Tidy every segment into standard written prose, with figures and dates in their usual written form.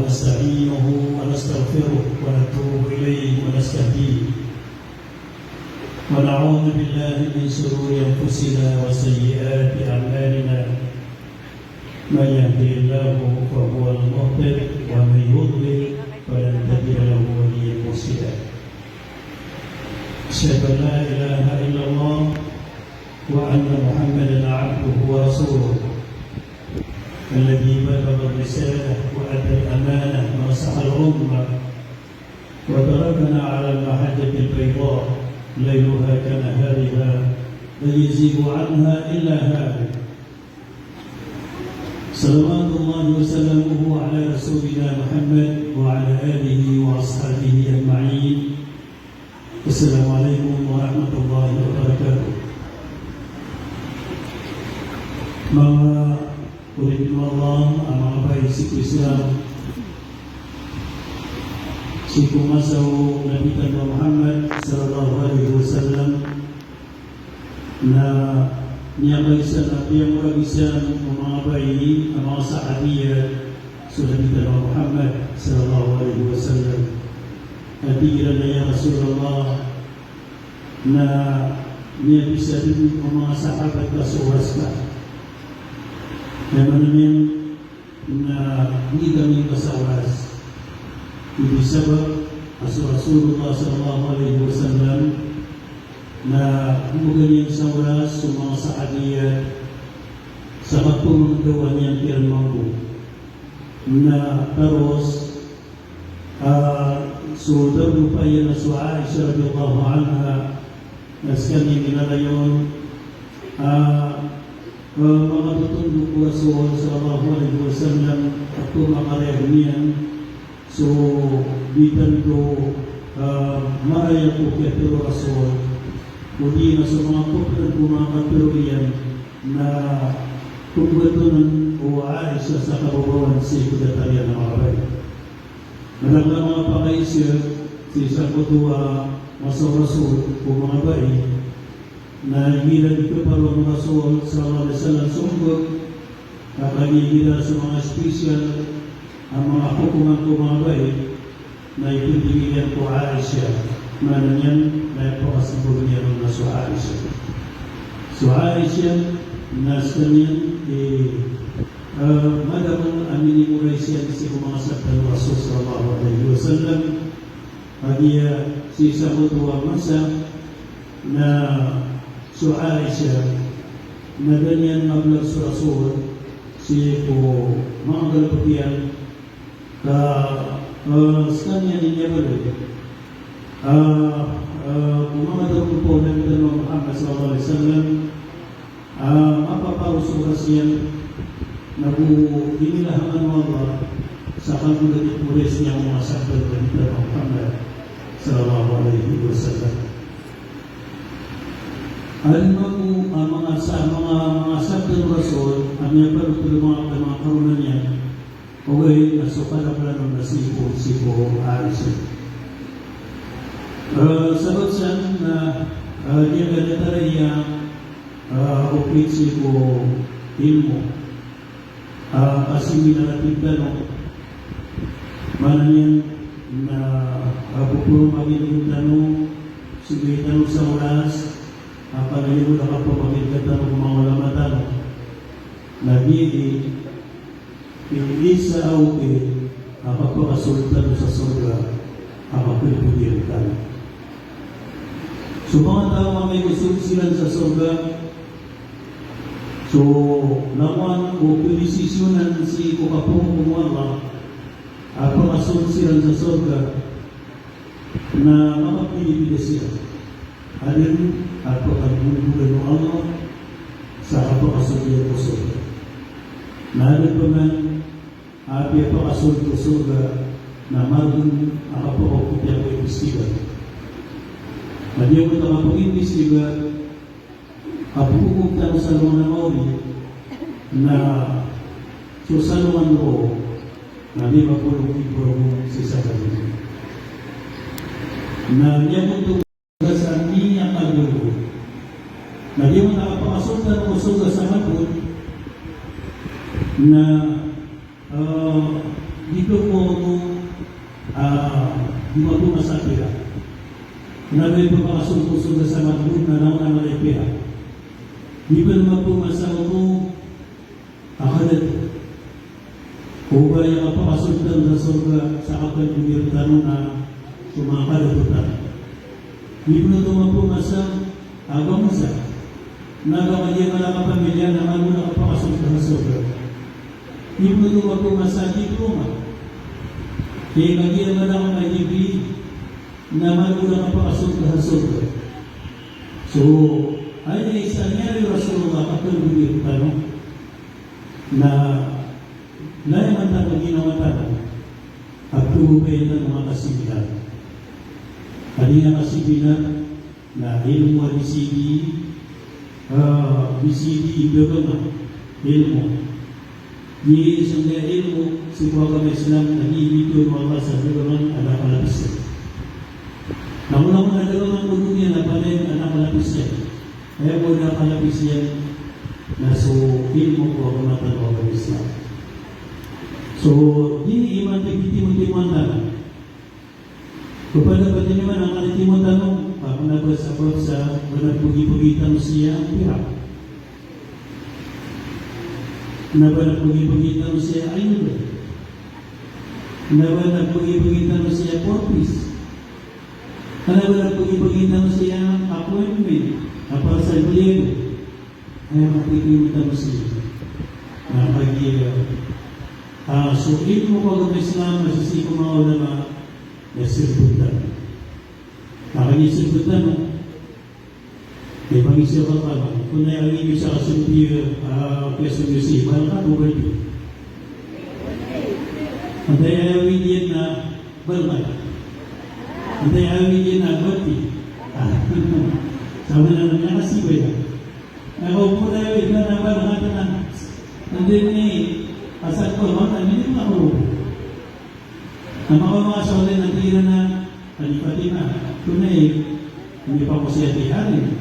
ونستعينه ونستغفره ونتوب إليه ونستهديه ونعوذ بالله من شرور أنفسنا وسيئات أعمالنا من يهده الله فهو المهتد ومن يضلل فلن تجد له وليا مرشدا أشهد أن لا إله إلا الله وأن محمدا عبده ورسوله الذي بلغ الرسالة وأدى الأمانة ونصح الأمة وتركنا على المحجة البيضاء ليلها كنهارها لا يزيغ عنها إلا هالك صلوات الله وسلامه على رسولنا محمد وعلى آله وأصحابه أجمعين. السلام عليكم ورحمة الله وبركاته. Mga ulit Allah, ang mga bayi siku Islam, siku masaw Nabi Muhammad sallallahu alaihi wasallam na niyakaisan at niyakaisan ang mga bayi, ang mga sahabiya sa Nabi Muhammad sallallahu alaihi wasallam. At ilan na ya Rasulullah na niyakisa din ang mga sahabat na sa oras ka. Kaya namin na hindi kami kasawas. Ibig sabab, Rasulullah sallallahu alaihi wasallam na magaling sa oras sa mga sahabiya sa pagpumagawa niyang pirmangko na taros so daw pa yan na so Aisha radiyallahu anha na sa kanyang ginalayon mga tutundok ko Rasul sallallahu alaihi wasallam at kumakarehon niyan so bitan ko maaya ko kaya pero Rasul kundi na sa mga pagkakas kumakatiro iyan na kung o Aisha sa kababawan si kudatarian ng mga bayi. Malang mga pakaisya si isa ko tuwa masaw Rasul o mga bayi na ilan ito para ng Rasul sallallahu alaihi wasallam sumbog kakagigila sa mga special ang mga hukuman ko mga bayi na ipinigyan ko Aisha mana niyan na ipakasabog niya rin na so Aisha. So Aisha na sa kanyan madamang aminin mo rin siya kasi kumangasap ng Rasul sallallahu alaihi wasallam hagiya si isa mo tuwa masa na so Aisha na ganyan maglag sa Rasul si po mga galapatiyan ka sa kanya niya balik mga daw po ng Muhammad sallallahu alaihi wasallam mapaparusuras yan na inilahangan mo Allah sa kagulat pulis niya mga sakal ng Muhammad sallallahu alaihi wasallam. Alam mo ang mga sakal ng Rasul ang niya parutuloy mga karunan niya okay, nasukala ng nasipo Aisha. Sagot siya na dia ganitariya opisi ko ilmu kasi minarating tanong mana niyan na pupuro magiging tanong sige tanong sa oras panayin mo na kapapagin ka tanong mga wala matanong nagiging hindi sa auke pagpakasultan sa surga pagpapagin so mga tao may gusto sila sa surga so naman o pinisisyonan si kukapong kumala pagkasul sila sa surga na makapilipida siya alin at pagkabubulan ng Allah sa pagkasul niya po surga nahalin pa man api pagkasul po surga na maging akapakapitya ko ipistigan Madiyo ko ito kapag-imbestiga kapag-ukuptan sa luman na mauli na susaluman ko na di mapulong ibro si Sakali. Na niya mo ito sa niya kagulo. Na di mo nakapakasundan ko sa hapon na dito po ako di mo po masakira. Nabi po makasumpusong sa matbun na naman ang malipira. Di ba naman po masawa mo akalat. Kung ba yung kapakasundan sa surga sa kapag umirtano na sumakalatutan. Di ba naman po masawa abang masa. Nagawalya ka lang ang pamilya naman mo na kapakasundan sa surga. Di ba naman po masawa di po ma. Kaya magiging naman ang maibig naman mo na kapakasundan sa surga. So, ay isa niya yung Rasulullah kapag umirtano na naman tayo ginawa tayo at tubuhin ng mga kasibilan. Kanina kasibilan na ilmu at BCD ibigama ilmu. Di isang na ilmu si Muhammad Islam nag-ibig yung mga sa dalawang anak malapis. Nakulang na dalawang mundo niya na pala anak malapis niya. Kaya po nakalapis niya na so ilmu ko ang matalaw ng Islam. So, ini iman tigitimun-timuan tanong. Kepada naman ang kalitimun tanong, ako nabasabot sa managpugi-pugitan siya ang pihak. Nabanagpugi-pugitan siya ayun. Nabanagpugi-pugitan siya porpis. Nabanagpugi-pugitan siya appointment. Kapag sa Diego, ay makikimitan siya. So, ilmu ko ng Islam, masisiko mga ulama na sirbutan. Nakanyisirbutan mo. May pangisir ka pa. Kung naialibig sa kasunti, Quezon Musi, parang ka, bubal yun. Ang dayawin yan na balman. Ang dayawin yan na bati. Sama na naman nakasiba yan. Nakaupo na yun, na balman na. And then, asal ko, hindi mo ako. Ang mga saulit na tira na Fatima, tunay, hindi pa ko siya tiyarin.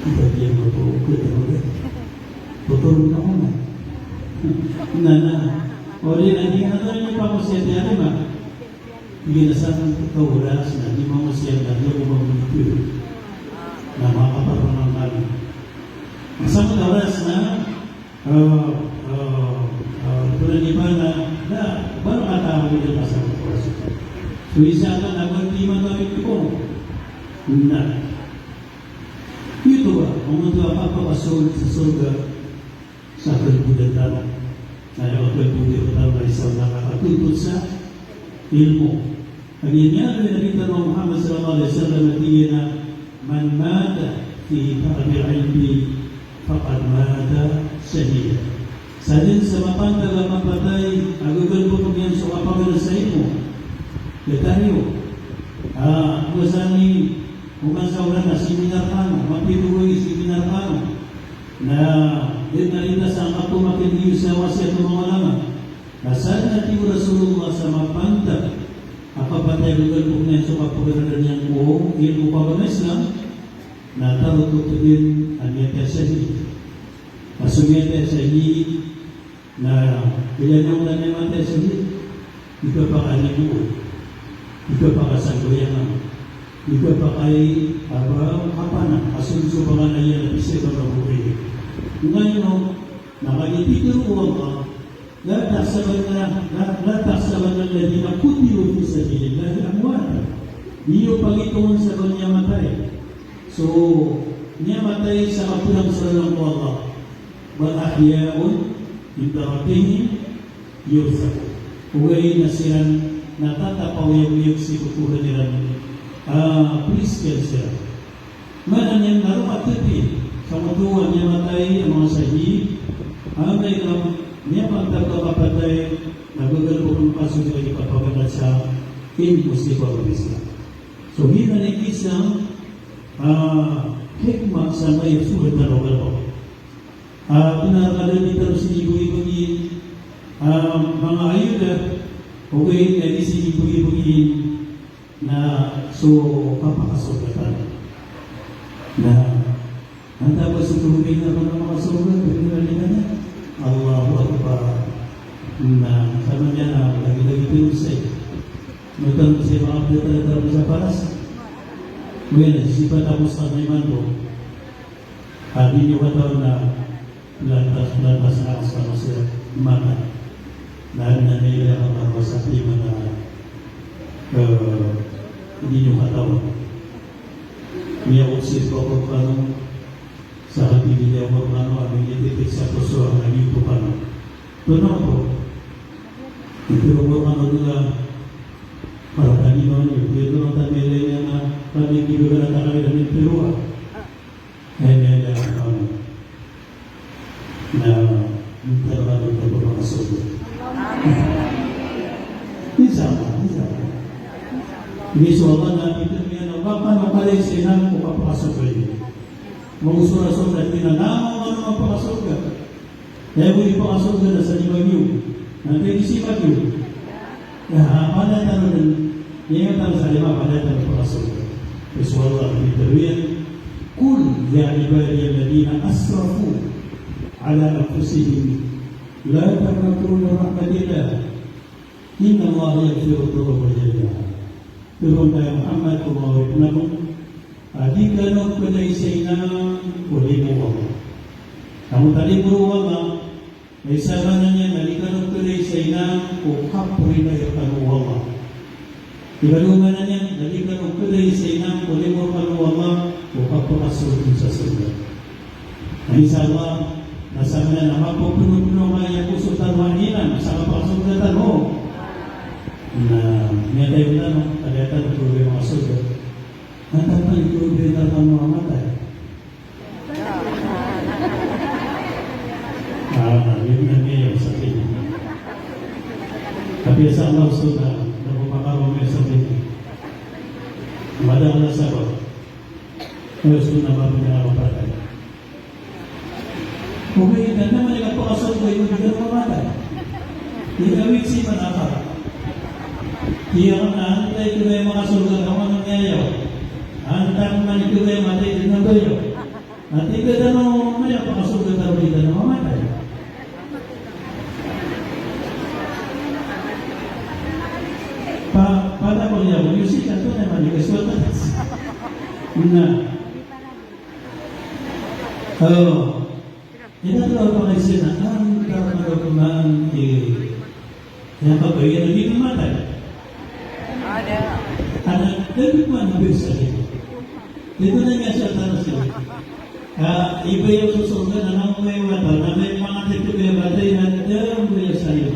Hindi mo po, tutulong na ko na. O rin, hindi na tayo pa ko siya tiyarin ba? Hindi na sa kauras na hindi mo siya dahil umamulipyo na makaparang ng kami. Isang oras na tulad iba na baru kata aku dia pasal puasa. So isa ka nagtiman kami ko. Na. Ito ba ang mga papapasol sa surga sa kalbudan na yung kalbudan na isang nakakatuntut sa ilmu. Ang inyari na nakita ng Muhammad sallallahu alaihi wasallam na man mata fi ta'bil ilmi faqad mata syahida. Sa din sa mapantala mapatay, agugan po kami yan sa kapagana sa imo. Detayo. Masani, bukan sa ulan na seminar kano, mapituloy seminar kano, na din nalintas ang kapumakin iyo sa wasiat ng mga lama. Nasaan natin Rasulullah sa mapantala, kapatay agugan po kami yan sa kapagana niyang buong, ilmu pagana Islam, na tarutot din ang yata syahid. Masugyan sa syahid, na ilan yung naman tayo sa hit, ikaw pa kalimuot, ikaw pa kasanggoyan, ikaw pa kay kapanan, kasunso pa nga na yan, isa ka na buhay. Ngayon, nakalitito ko ang la taksaban na lagi na kutilo sa hilid, dahil ang wala. Iyo pagitungan sa kanya matay. So, niya matay sa kapulang salang ko Allah. Wal-ahyaun Ibaratihim yursa. Uway na silang natatapawiyag-wiyag si kutuhan nila. Please tell sila. Manan yan naroon at titin. Sa mutuan niya matay ang mga sahih. May niya pagkakapatay nagagalpo ng paso nila ipapagalat sa imposible of Islam. So, hinanig isang hikmah sa may sulit na lugar. Pinarakalan dito si ibu-ibuin mga ayuda okay na si ibu-ibuin na so kapakasugatan na ang tapos itulubin na mga kasulatan pinaralihan na Allahu Akbar na sama niya na lagi-lagi pinusay. Nutang sa mga update sa paras. Ngayon, sisipat ako sa kaniman ko. Hindi nyo kataon na lantas na sa masya mata. Dahil na nila ang mga sa klima na hindi nyo kataon. Niya uksip ko ako paano sa kapili niya ako paano ang ititik sa puso ang naging po paano. Tunong ko. Pero ko ano nila para kanino nyo. Dito nang tamili niya na panigilugan na takali na ng Perua. Kaya na nagkaroon ng pagpapakasok. Isama. Ini soalan na pinagmiyan ng paano kalay sinang ko papakasok kayo. Magusura-sura na pinanamo ano mapakasok ka. Kaya kung ipakasok ka na sa limang yun, nanti isipat yun. Kaya panatalo din, ngayon tayo sa lima, panatalo pakasok ka. Kasi wala ang pinagmiyan. Kul ya ibadiyal ladina asrafu ala anfusihim la taqnatu min rahmatillah inna allaha yaghfiru dhunuba jami'a. Turun tayo Muhammad kumawit na kung di ganun ko na isay na uli mo ako. Kamu tali mo nga may sama na niya di ganun ko na isay na kukapuri na yung kanuwa. Di ganun na niya di ganun ko na isay na uli mo kanuwa kapapasukin sa surga. Ang isa ba, nasama na mapupuno-puno nga yung puso tanwahinan sa kapasugatan mo. Na may tayo na, kagatan na tuloy mga surga. Hantang pa yung tuloy na mga matay. Yun na ngayon sa tingin. Kapiasa Allah surga, na pumakarong ngayon sa tingin. Madang na sagot. Gusto naman niya ang patay. Kung may ganda man yung pakasal ko, yung bigyan mo matay. Igawit si manakap. Kiyang naantay ko na yung mga surga kung anong ngayaw. Antang man ito na yung matay din na bayo. At igada mo may pakasurga taro dito na mamatay. Pada ko niya, kung yung sikat ko naman, yung kaswatan. Na inatlaw pa kayo sila, ang karamagaman kaya pagbayan na di namatay. Dapat man nabisa dito. Dito na nga siya tanong sila. Iba yung susunod na nang may mata, na may mga tituloy batay na darang buya sa'yo.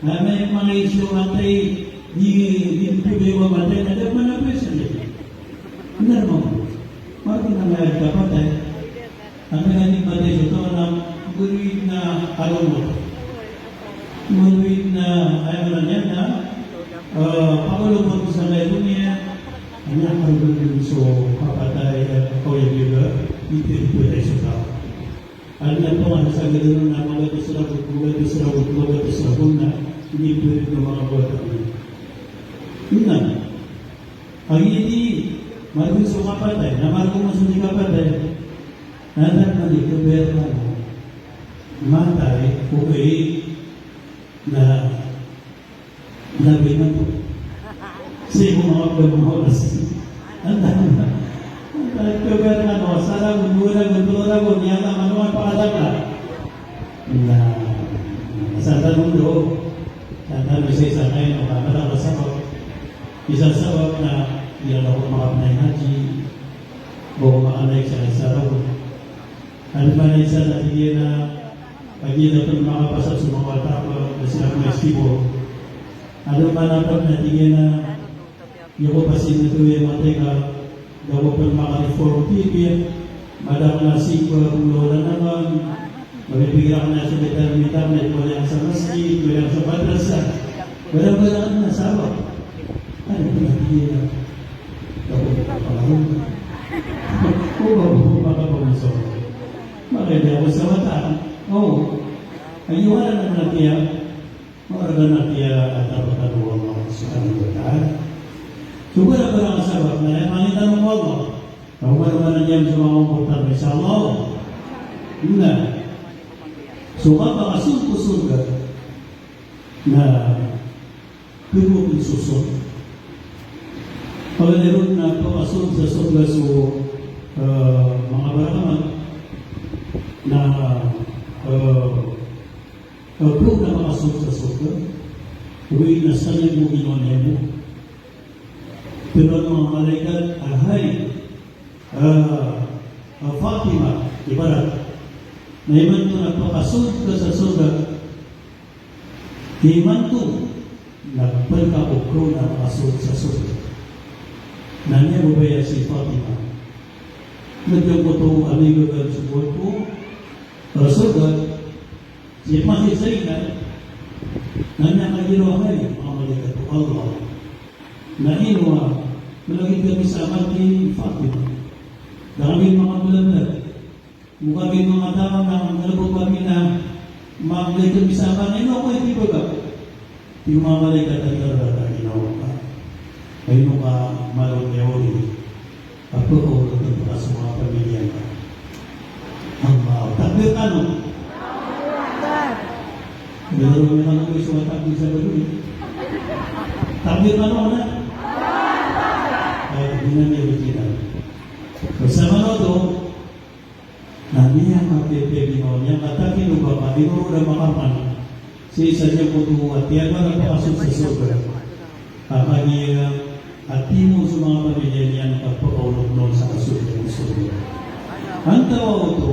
Na may mga isyo batay, di tuloy batay na dapat man nabisa dito. Benar mo? Bakit na may kapatay? Ang nagaling batay ito ng buwid na alumot. Buwid na, ayaw na niya na, pakulumot sa meron niya, ang kalulun so kapatay at kawag juga, ito ay suka. Ang nagpungan sa gano'n na mga tisirabot na, hindi pwede ng mga buwat kami. Yun na. Ang hindi, marunong sa kapatay, na marunong sa hindi kapatay, nadat na dito berna mo, matay, okay, na nabinan mo. Kasi kung mga pagmahoras, ang dami na. Ang berna mo, sana gugura, niyala, manuang pakadaka. Na, sa tanong loob, tatanong sa isa kayo, makakala sa ko, isa sabab na, ilan ako makapnay haji, o makanay sa isaraw. Ano ba na isa na hindi na pag-iin na itong makapasat sa mga watapa na sila mga estibo. Ano ba na pag natingin na yung pasin na ito yung mateka gawa pa maka-reform TV, madang na sikwa kung lola naman, mabibigyan ka na sa determinam na wala sa masjid, wala sa madrasa, wala ka na nasawa. Ano ba natingin na gawa pa pangalong? Oo, makapag-usok. Bakit ako sa mata? Oo. Ayuhan na natin Maaragan natin at napataluan mo sa kanong bataan. Siguro ba lang sabab na mangitan mo mo? Kung na niya sa mga komportar may salaw. Yun na. So kapag asul-pusul ka, na tubo isusun. Pagkakaroon na pakasod sa surga so mga baraman na kung na makasod sa surga, uwi na sa niya mo ginonemo. Pero ang mga malaikat, ahay, Fatima, ibarat, na iman ko nagpakasod ka sa surga, iman ko nagpagkakukro na makasod sa surga. Nanya mo ba yan si Fatima? Nagyang ko itong amigo ka subot ko, surga, si Mahir Zainal, nanya ka ginawa ngayon, mga malaikat ko, Allah, na inuwa, malaging kami sa amat ni Fatima. Daming mga bulan-bulan. Mukha kami mga tama na nalabot kami na maglay kami sa amat. Ano ako hindi ba ka? Yung mga malaikat at karata ginawa ka. Ayun ka malong yaori. Ako o nagtagpa sa mga pamilya ka. Ang maaw. Takbir ka no? Pero may mga may sumatakbir sa balon. Takbir ka no na? Ay, hindi na may bukina. Bersama itu, nanti yang PPP yang kata kita bapak itu udah makan, si saja butuh hatian mana pasuk sesuatu. Apa dia hatimu semua perjanjian apa orang non sakasut sesuatu. Antara itu,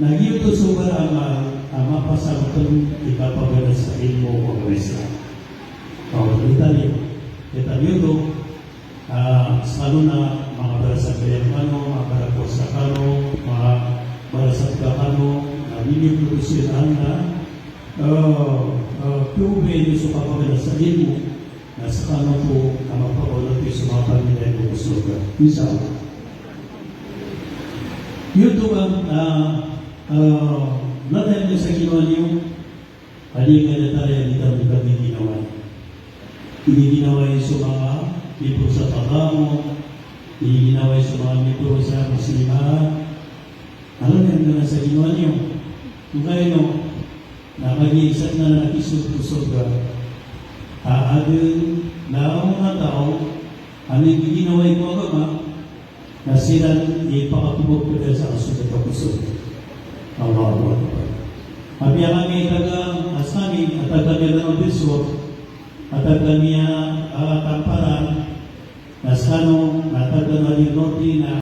nagi itu sumber ama pasal itu kita pakai sa ilmu pengwesa. Kalau kita itu selalu na mga barasat kayakano, mga barakosakano, mga barasat kakano, nabili produsirahan na piume nyo sa kapagalasain mo na sa kano po na magpakulot nyo sa mga pamilya mo gusto ka. Isa. Yun ito ang natin nyo sa ginawa niyo, halika na tayo hindi kami ginawa. Hindi ginawa yun sa mga libro sa pagamo, hindi ginawa sa mga libro sa muslimahan. Alam na sa ginawa niyo. Kung kayo, nakag-iisat na nakisod-kusod ka, aadun na ang mga tao, ano yung ginawa yung mga gama, na sila ipakatubog ko dahil sa kasod-kusod. Allah. Habi ang kami tagang asami at tagang ng biswa at tagang niya tamparan, Nasano, natagal na yung noti na